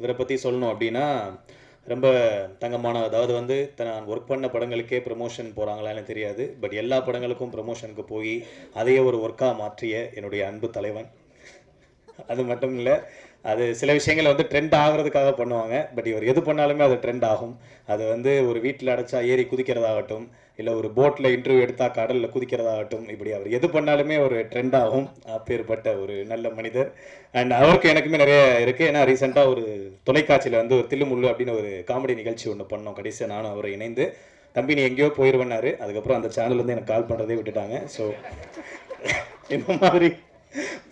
இவரை பற்றி சொல்லணும் அப்படின்னா ரொம்ப தங்கமான, அதாவது வந்து நான் ஒர்க் பண்ண படங்களுக்கே ப்ரமோஷன் போகிறாங்களான்னு தெரியாது, பட் எல்லா படங்களுக்கும் ப்ரமோஷனுக்கு போய் அதையே ஒரு ஒர்க்காக மாற்றிய என்னுடைய அன்பு தலைவன். அது மட்டும் இல்லை, அது சில விஷயங்களை வந்து ட்ரெண்ட் ஆகிறதுக்காக பண்ணுவாங்க, பட் இவர் எது பண்ணாலுமே அது ட்ரெண்ட் ஆகும். அது வந்து ஒரு வீட்டில் அடைச்சா ஏறி குதிக்கிறதாகட்டும், இல்லை ஒரு போட்டில் இன்டர்வியூ எடுத்தால் கடலில் குதிக்கிறதாகட்டும், இப்படி அவர் எது பண்ணாலுமே ஒரு ட்ரெண்ட் ஆகும். அப்பேற்பட்ட ஒரு நல்ல மனிதர். அண்ட் அவருக்கு எனக்குமே நிறைய இருக்குது. ஏன்னா ரீசெண்டாக ஒரு தொலைக்காட்சியில் வந்து ஒரு தில்லுமுள்ளு அப்படின்னு ஒரு காமெடி நிகழ்ச்சி ஒன்று பண்ணோம். கடைசியாக நானும் அவரை இணைந்து, தம்பி நீ எங்கேயோ போயிடுவேன்னாரு. அதுக்கப்புறம் அந்த சேனல் வந்து எனக்கு கால் பண்ணுறதே விட்டுட்டாங்க. ஸோ இந்த மாதிரி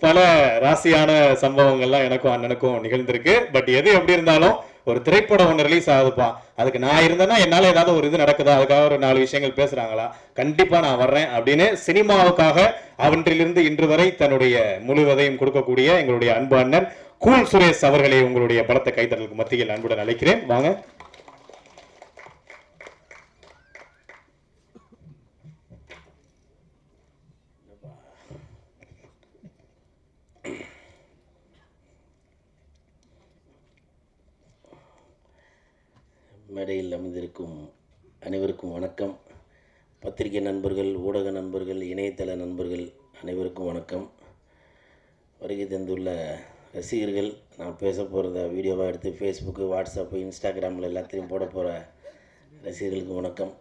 பல ராசியான சம்பவங்கள்லாம் எனக்கும் அண்ணனுக்கும் நிகழ்ந்திருக்கு. பட் எது எப்படி இருந்தாலும் ஒரு திரைப்படம் ஒன்று ரிலீஸ் ஆகுதுப்பா, அதுக்கு நான் இருந்தேன்னா என்னால் ஏதாவது ஒரு இது நடக்குதா, அதுக்காக ஒரு 4 விஷயங்கள் பேசுகிறாங்களா, கண்டிப்பாக நான் வர்றேன் அப்படின்னு சினிமாவுக்காக அவன்றிலிருந்து இன்று வரை தன்னுடைய முழுவதையும் கொடுக்கக்கூடிய எங்களுடைய அன்பு அண்ணன் கூல் சுரேஷ் அவர்களை உங்களுடைய பலத்த கைத்தறலுக்கு மத்தியில் அன்புடன் அழைக்கிறேன். வாங்க. மேடையில் அமர்ந்திருக்கும் அனைவருக்கும் வணக்கம். பத்திரிகை நண்பர்கள், ஊடக நண்பர்கள், இணையதள நண்பர்கள் அனைவருக்கும் வணக்கம். வருகை தந்துள்ள ரசிகர்கள், நான் பேச போகிறத வீடியோவாக எடுத்து ஃபேஸ்புக்கு, வாட்ஸ்அப்பு, இன்ஸ்டாகிராமில் எல்லாத்தையும் போட போகிற ரசிகர்களுக்கு வணக்கம்.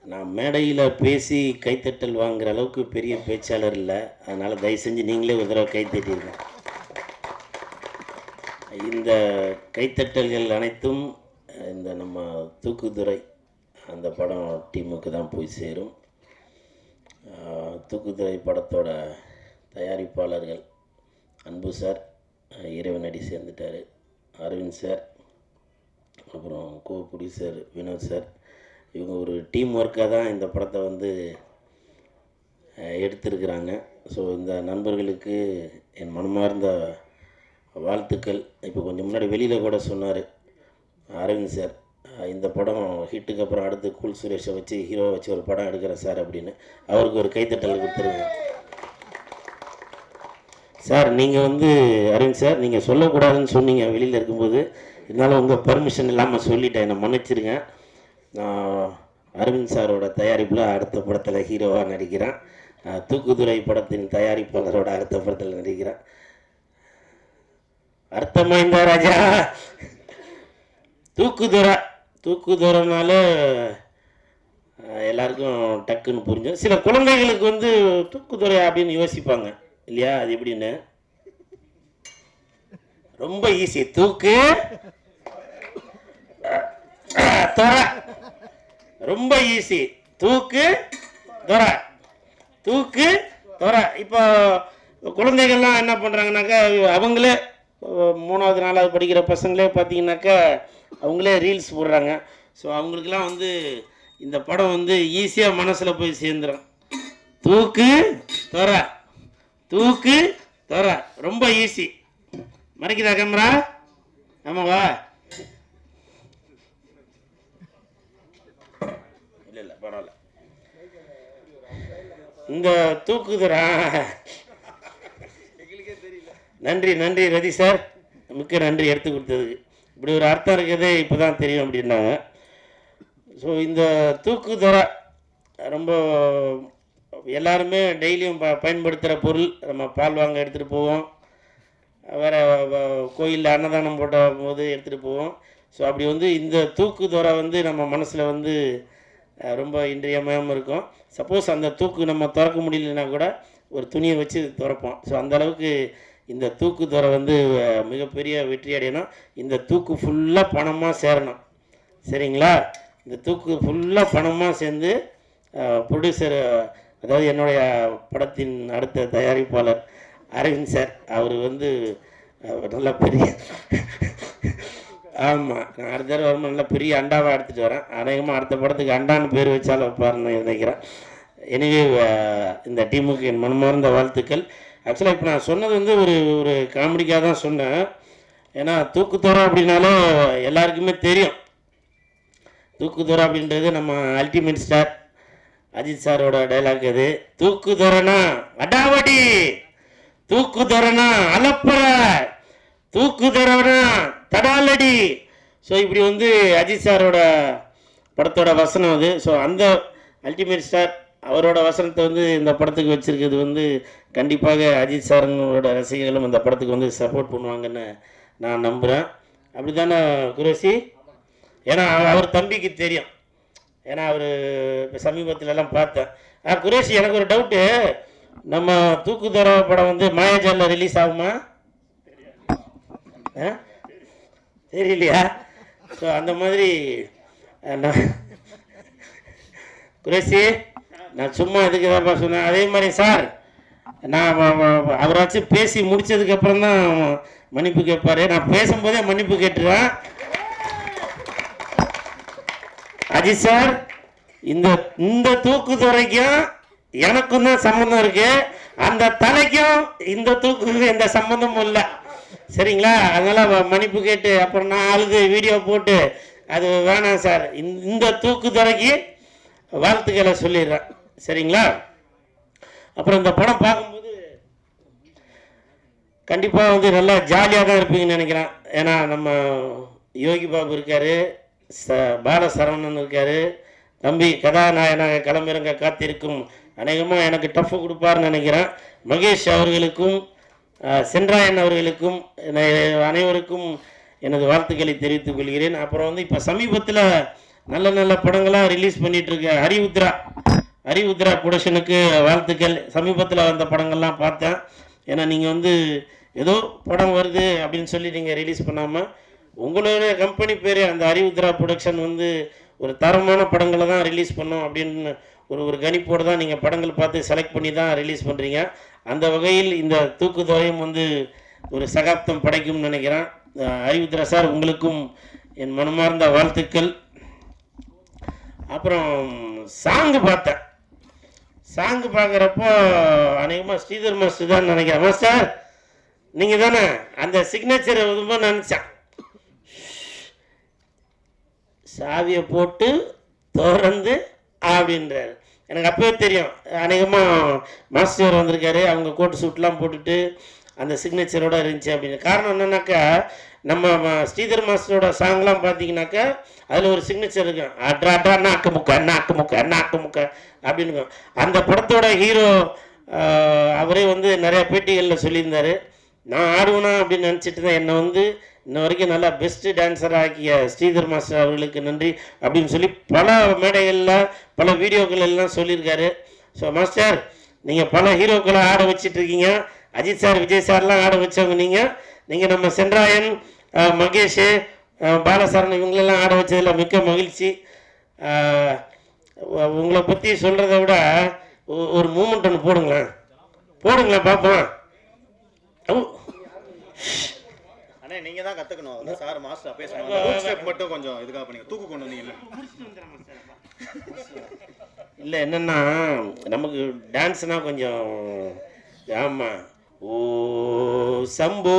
நான் மேடையில் பேசி கைத்தட்டல் வாங்குகிற அளவுக்கு பெரிய பேச்சாளர் இல்லை, அதனால் தயவு செஞ்சு நீங்களே ஒரு தடவை கைத்தட்டிடுங்க. இந்த கைத்தட்டல்கள் அனைத்தும் இந்த நம்ம தூக்குதுறை அந்த படம் டீமுக்கு தான் போய் சேரும். தூக்குதுறை படத்தோட தயாரிப்பாளர்கள் அன்பு சார், இறைவனடி சேர்ந்துட்டார், அரவிந்த் சார், அப்புறம் கோ ப்ரொடியூசர் வினோத் சார், இவங்க ஒரு டீம் ஒர்க்காக தான் இந்த படத்தை வந்து எடுத்திருக்கிறாங்க. ஸோ இந்த நண்பர்களுக்கு என் மனமார்ந்த வாழ்த்துக்கள். இப்போ கொஞ்சம் முன்னாடி வெளியில் கூட சொன்னார் அரவிந்த் சார், இந்த படம் ஹிட்டுக்கு அப்புறம் அடுத்து கூல் சுரேஷை வச்சு ஹீரோவை வச்சு ஒரு படம் எடுக்கிறேன் சார் அப்படின்னு. அவருக்கு ஒரு கைத்தட்டல் கொடுத்துருங்க சார். நீங்கள் வந்து அரவிந்த் சார், நீங்கள் சொல்லக்கூடாதுன்னு சொன்னீங்க வெளியில் இருக்கும்போது, இருந்தாலும் உங்கள் பர்மிஷன் இல்லாமல் சொல்லிட்டேன், என்னை மன்னிச்சிருங்க. நான் அரவிந்த் சாரோட தயாரிப்பில் அடுத்த படத்தில் ஹீரோவாக நடிக்கிறேன். தூக்குதுறை படத்தின் தயாரிப்பாளரோட அடுத்த படத்தில் நடிக்கிறேன். அர்த்தமாய்ந்தா ராஜா? தூக்குதுறைனால எல்லாருக்கும் டக்குன்னு புரிஞ்சு. சில குழந்தைகளுக்கு வந்து தூக்குதுறை அப்படின்னு யோசிப்பாங்க இல்லையா, அது எப்படின்னு? ரொம்ப ஈஸி. தூக்கு துறை, ரொம்ப ஈஸி. தூக்கு துறை, தூக்கு துறை. இப்போ குழந்தைகள்லாம் என்ன பண்ணுறாங்கனாக்கா, அவங்களே 3வது 4வது படிக்கிற பசங்களே பார்த்தீங்கன்னாக்கா அவங்களே ரீல்ஸ் போடுறாங்க. ஸோ அவங்களுக்கெல்லாம் வந்து இந்த படம் வந்து ஈஸியாக மனசில் போய் சேர்ந்துடும். தூக்கு துறை, தூக்கு துறை, ரொம்ப ஈஸி. மறைக்குதா கேமரா? ஆமாவா? இல்லை இல்லை, பரவாயில்ல. இந்த தூக்குதுறை, நன்றி நன்றி ரதி சார், மிக்க நன்றி எடுத்து கொடுத்ததுக்கு. இப்படி ஒரு அர்த்தம் இருக்கிறதே இப்போ தான் தெரியும் அப்படின்னாங்க. ஸோ இந்த தூக்குதுறை ரொம்ப எல்லாருமே டெய்லியும் பயன்படுத்துகிற பொருள். நம்ம பால் வாங்க எடுத்துகிட்டு போவோம், வேறு கோயிலில் அன்னதானம் போட்ட போது எடுத்துகிட்டு போவோம். ஸோ அப்படி வந்து இந்த தூக்குதுறை வந்து நம்ம மனசில் வந்து ரொம்ப இன்றியமையாமல் இருக்கும். சப்போஸ் அந்த தூக்கு நம்ம திறக்க முடியலன்னா கூட ஒரு துணியை வச்சு திறப்போம். ஸோ அந்தளவுக்கு இந்த தூக்குதுறை வந்து மிகப்பெரிய வெற்றி அடையணும். இந்த தூக்கு ஃபுல்லாக பணமாக சேரணும், சரிங்களா? இந்த தூக்கு ஃபுல்லாக பணமாக சேர்ந்து ப்ரொடியூசர், அதாவது என்னுடைய படத்தின் அடுத்த தயாரிப்பாளர் அரவிந்த் சார், அவர் வந்து நல்ல பெரிய ஆமாம், நான் அடுத்த தடவை வரும்போது நல்ல பெரிய அண்டாவாக எடுத்துகிட்டு வரேன். அநேகமாக அடுத்த படத்துக்கு அண்டான்னு பேர் வச்சாலும் வைப்பாருன்னு நினைக்கிறேன். எனவே இந்த டீமுக்கு என் மனமார்ந்த வாழ்த்துக்கள். ஆக்சுவலாக இப்போ நான் சொன்னது வந்து ஒரு காமெடிக்காக தான் சொன்னேன். ஏன்னா தூக்குதுறை அப்படின்னாலே எல்லாருக்குமே தெரியும். தூக்குதுறை அப்படின்றது நம்ம அல்டிமேட் ஸ்டார் அஜித் சாரோட டைலாக். அது தூக்குதுறைனா அடாவடி, தூக்குதுறைனா அலப்பற, தூக்குதுறைனா தடாலடி. ஸோ இப்படி வந்து அஜித் சாரோட படத்தோட வசனம் அது. ஸோ அந்த அல்டிமேட் ஸ்டார் அவரோட வசனத்தை வந்து இந்த படத்துக்கு வச்சுருக்கிறது வந்து கண்டிப்பாக அஜித் சாருங்களோட ரசிகர்களும் இந்த படத்துக்கு வந்து சப்போர்ட் பண்ணுவாங்கன்னு நான் நம்புகிறேன். அப்படி தானே குரேஷி? ஏன்னா அவர் தம்பிக்கு தெரியும், ஏன்னா அவர் இப்போ சமீபத்துலலாம் பார்த்தேன். குரேஷி, எனக்கு ஒரு டவுட்டு, நம்ம தூக்குதர படம் வந்து மாயாஜாலில் ரிலீஸ் ஆகுமா? தெரியலையா? ஸோ அந்த மாதிரி குரேஷி, நான் சும்மா இதுக்கு தான் சொன்னேன். அதே மாதிரி சார், நான் அவராச்சும் பேசி முடிச்சதுக்கப்புறம் தான் மன்னிப்பு கேட்பாரு. நான் பேசும்போதே மன்னிப்பு கேட்டுருவேன். அஜித் சார், இந்த தூக்குதுறைக்கும் எனக்கும் தான் சம்பந்தம் இருக்கு, அந்த தலைக்கும் இந்த தூக்குக்கு எந்த சம்பந்தமும் இல்லை, சரிங்களா? அதனால மன்னிப்பு கேட்டு அப்புறம் நான் அழுது வீடியோ போட்டு அது வேணாம் சார். இந்த தூக்குதுறைக்கு வாழ்த்துக்களை சொல்லிடுறேன், சரிங்களா? அப்புறம் இந்த படம் பார்க்கும்போது கண்டிப்பாக வந்து நல்லா ஜாலியாக தான் இருப்பீங்கன்னு நினைக்கிறேன். ஏன்னா நம்ம யோகி பாபு இருக்கார், பாலசரவணன் இருக்கார், தம்பி கதாநாயகனாக களமிறங்க காத்திருக்கும் அநேகமாக எனக்கு டஃப் கொடுப்பார்னு நினைக்கிறேன். மகேஷ் அவர்களுக்கும் சென்றாயன் அவர்களுக்கும் அனைவருக்கும் எனது வாழ்த்துக்களை தெரிவித்துக் கொள்கிறேன். அப்புறம் வந்து இப்போ சமீபத்தில் நல்ல நல்ல படங்களாக ரிலீஸ் பண்ணிகிட்ருக்க ஹரிவுத்ரா ப்ரொடக்ஷனுக்கு வாழ்த்துக்கள். சமீபத்தில் வந்த படங்கள்லாம் பார்த்தேன். ஏன்னா நீங்கள் வந்து ஏதோ படம் வருது அப்படின்னு சொல்லி நீங்கள் ரிலீஸ் பண்ணாமல் உங்களுடைய கம்பெனி பேர் அந்த ஹரிவுத்ரா ப்ரொடக்ஷன் வந்து ஒரு தரமான படங்களை தான் ரிலீஸ் பண்ணோம் அப்படின்னு ஒரு கணிப்போடு தான் நீங்கள் படங்கள் பார்த்து செலக்ட் பண்ணி தான் ரிலீஸ் பண்ணுறீங்க. அந்த வகையில் இந்த தூக்குதொகையும் வந்து ஒரு சகாப்தம் படைக்கும்னு நினைக்கிறேன். ஹரிவுத்ரா சார், உங்களுக்கும் என் மனமார்ந்த வாழ்த்துக்கள். அப்புறம் சாங்கு பார்த்தேன். சாங்கு பார்க்குறப்போ அநேகமாக ஸ்ரீதர் மாஸ்டர் தான் நினைக்கிறேன். மாஸ்டர், நீங்கள் தானே அந்த சிக்னேச்சரை ரொம்ப நினச்சேன். சாவியை போட்டு திறந்து அப்படின்றார். எனக்கு அப்பவே தெரியும் அநேகமாக மாஸ்டர் வந்திருக்காரு, அவங்க கோட்டு சூட்லாம் போட்டுட்டு அந்த சிக்னேச்சரோட இருந்துச்சு அப்படின்னு. காரணம் என்னன்னாக்கா, நம்ம ஸ்ரீதர் மாஸ்டரோட சாங்லாம் பார்த்தீங்கன்னாக்கா அதில் ஒரு சிக்னேச்சர் இருக்கும், அட்ரா அட்ரா நாக்கு முக்க அப்படின்னு. அந்த படத்தோட ஹீரோ அவரே வந்து நிறையா பேட்டிகளில் சொல்லியிருந்தார், நான் ஆடுவேனா அப்படின்னு நினச்சிட்டு தான் என்னை வந்து இன்ன வரைக்கும் நல்லா பெஸ்ட்டு டான்ஸர் ஆக்கிய ஸ்ரீதர் மாஸ்டர் அவர்களுக்கு நன்றி அப்படின்னு சொல்லி பல மேடைகளில் பல வீடியோக்கள் எல்லாம் சொல்லியிருக்காரு. ஸோ மாஸ்டர், நீங்கள் பல ஹீரோக்களை ஆட வச்சிட்ருக்கீங்க. அஜித் சார், விஜய் சார்லாம் ஆட வச்சவங்க நீங்கள் நம்ம சென்றாயன், மகேஷ், பாலசரன் இவங்களெல்லாம் ஆட வச்சதில் மிக்க மகிழ்ச்சி. உங்களை பற்றி சொல்கிறத விட ஒரு மூமெண்ட் ஒன்று போடுங்களேன் பார்ப்போம். அண்ணே, நீங்கள் தான் கற்றுக்கணும் சார், மாஸ்டர் பேசணும். ஸ்டெப் மட்டும் கொஞ்சம் இதுக்காக பண்ணி தூக்கு கொண்டு வந்தீங்கல்ல. இல்லை, என்னென்னா நமக்கு டான்ஸ்னால் கொஞ்சம் ஆமாம், ஓ சம்போ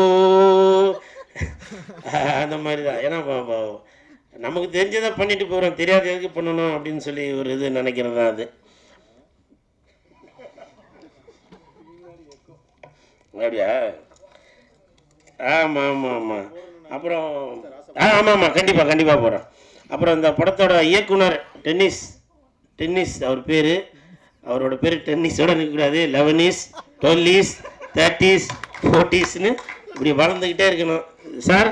அந்த மாதிரி தான். ஏன்னா நமக்கு தெரிஞ்சதை பண்ணிட்டு போகிறோம், தெரியாத எதுக்கு பண்ணணும் அப்படின்னு சொல்லி ஒரு இது நினைக்கிறது தான் அது. அப்படியா? ஆமாம். அப்புறம் ஆமாம், கண்டிப்பாக போகிறேன். அப்புறம் இந்த படத்தோட இயக்குனர் டென்னிஸ் அவர் பேர், அவரோட பேர் டென்னிஸோட நிற்கக்கூடாது, 11s 12s 30s 40sன்னு இப்படி வளர்ந்துக்கிட்டே இருக்கணும். சார்,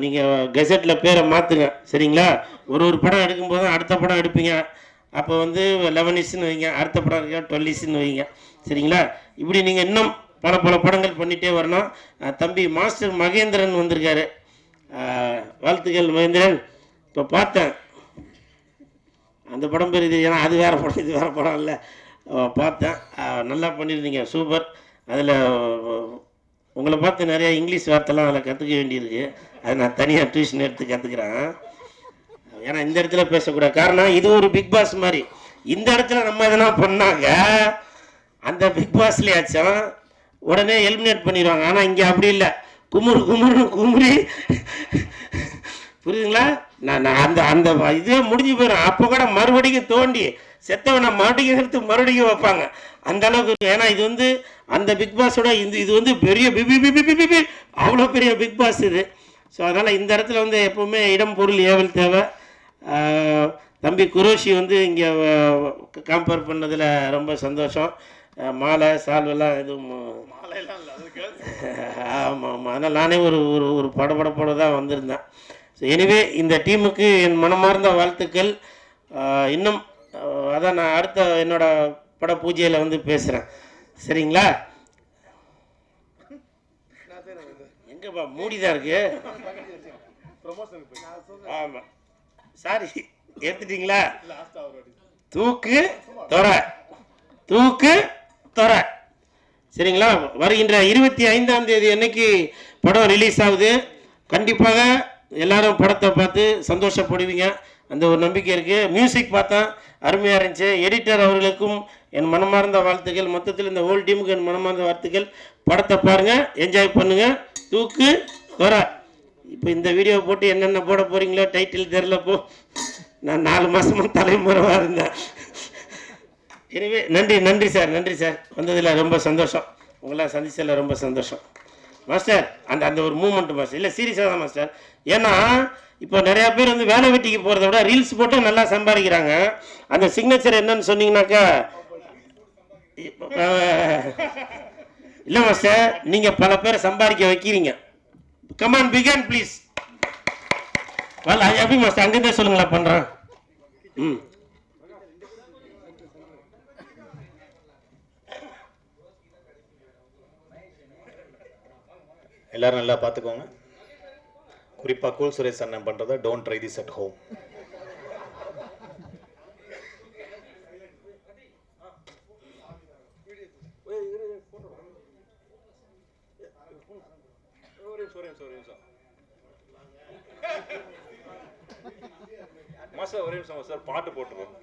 நீங்கள் கெசட்டில் பேரை மாற்றுங்க, சரிங்களா? ஒரு படம் எடுக்கும்போது அடுத்த படம் எடுப்பீங்க, அப்போ வந்து 11sன்னு வைங்க, அடுத்த படம் இருக்க 12sன்னு வைங்க, சரிங்களா? இப்படி நீங்கள் இன்னும் பல படங்கள் பண்ணிகிட்டே வரணும். தம்பி மாஸ்டர் மகேந்திரன் வந்திருக்காரு, வாழ்த்துக்கள் மகேந்திரன். இப்போ பார்த்தேன் அந்த படம் பேர் இது, ஏன்னா அது வேறு படம் இது வேறு படம் இல்லை. பார்த்தேன், நல்லா பண்ணியிருந்தீங்க, சூப்பர். அதில் உங்களை பார்த்து நிறையா இங்கிலீஷ் வார்த்தைலாம் அதில் கற்றுக்க வேண்டியிருக்கு. அதை நான் தனியாக டியூஷன் எடுத்து கற்றுக்குறேன். ஏன்னா இந்த இடத்துல பேசக்கூடாது, காரணம் இது ஒரு பிக் பாஸ் மாதிரி. இந்த இடத்துல நம்ம எதனா பண்ணாங்க அந்த பிக் பாஸ்லேயாச்சும் உடனே எலிமினேட் பண்ணிடுவாங்க. ஆனால் இங்கே அப்படி இல்லை, குமுறி புரியுதுங்களா? நான் அந்த அந்த இதே முடிஞ்சு போயிடும். அப்போ கூட மறுபடியும் தோண்டி செத்தவனை மறுபடியும் எடுத்து மறுபடியும் வைப்பாங்க, அந்த அளவுக்கு. ஏன்னா இது வந்து அந்த பிக் பாஸோட இது வந்து பெரிய பிபி அவ்வளோ பெரிய பிக் பாஸ் இது. ஸோ அதனால் இந்த இடத்துல வந்து எப்போவுமே இடம் பொருள் ஏவல் தேவை. தம்பி குரோஷி வந்து இங்கே கம்பேர் பண்ணதில் ரொம்ப சந்தோஷம். மாலை சால்வெல்லாம் எதுவும் ஆமாம் ஆமாம், அதனால் நானே ஒரு ஒரு ஒரு படபடப்போடு தான் வந்திருந்தேன். ஸோ எனிவே இந்த டீமுக்கு என் மனமார்ந்த வாழ்த்துக்கள். இன்னும் அதான் நான் அடுத்த என்னோடய பட பூஜையில் வந்து பேசுகிறேன், சரிங்களா? எங்கப்பா மூடிதான் இருக்கு. ஆமாம் சாரி, எடுத்துட்டீங்களா? தூக்கு தொரை, தூக்கு தொரை, சரிங்களா? வருகின்ற 25ஆம் தேதி அன்னைக்கு படம் ரிலீஸ் ஆகுது. கண்டிப்பாக எல்லாரும் படத்தை பார்த்து சந்தோஷப்படுவீங்க, அந்த ஒரு நம்பிக்கை இருக்குது. மியூசிக் பார்த்தா அருமையாக இருந்துச்சு. எடிட்டர் அவர்களுக்கும் என் மனமார்ந்த வாழ்த்துக்கள். மொத்தத்தில் இந்த ஹோல் டீமுக்கு என் மனமார்ந்த வாழ்த்துக்கள். படத்தை பாருங்கள், என்ஜாய் பண்ணுங்கள். தூக்கு தொரை. இப்போ இந்த வீடியோ போட்டு என்னென்ன போட போகிறீங்களோ டைட்டில் தெரிலப்போ, நான் 4 மாதமாக தலைமுறைவாக இருந்தேன். எனவே நன்றி நன்றி சார், நன்றி சார், வந்ததில் ரொம்ப சந்தோஷம். உங்களாம் சந்திச்சதில் ரொம்ப சந்தோஷம் மாஸ்டர். அந்த அந்த ஒரு மூமெண்ட் மாஸ்டர், இல்லை சீரியஸாக தான் மாஸ்டர். ஏன்னா இப்போ நிறையா பேர் வந்து வேலை வெட்டிக்கு போகிறத விட ரீல்ஸ் போட்டு நல்லா சம்பாதிக்கிறாங்க. அந்த சிக்னேச்சர் என்னன்னு சொன்னீங்கன்னாக்கா, இல்லை மாஸ்டர், நீங்கள் பல பேரை சம்பாதிக்க வைக்கிறீங்க. Come on begin please. எப்படி மாஸ்டர் அங்கேருந்தே சொல்லுங்களா பண்ணுறேன். எல்லாரும் நல்லா பார்த்துக்கோங்க. குறிப்பாக கூல் சுரேஷ் அண்ணன் பண்ணுறத don't try this at home. Master ஒரே நிமிஷம் சார், பாட்டு போட்டுருவோம்.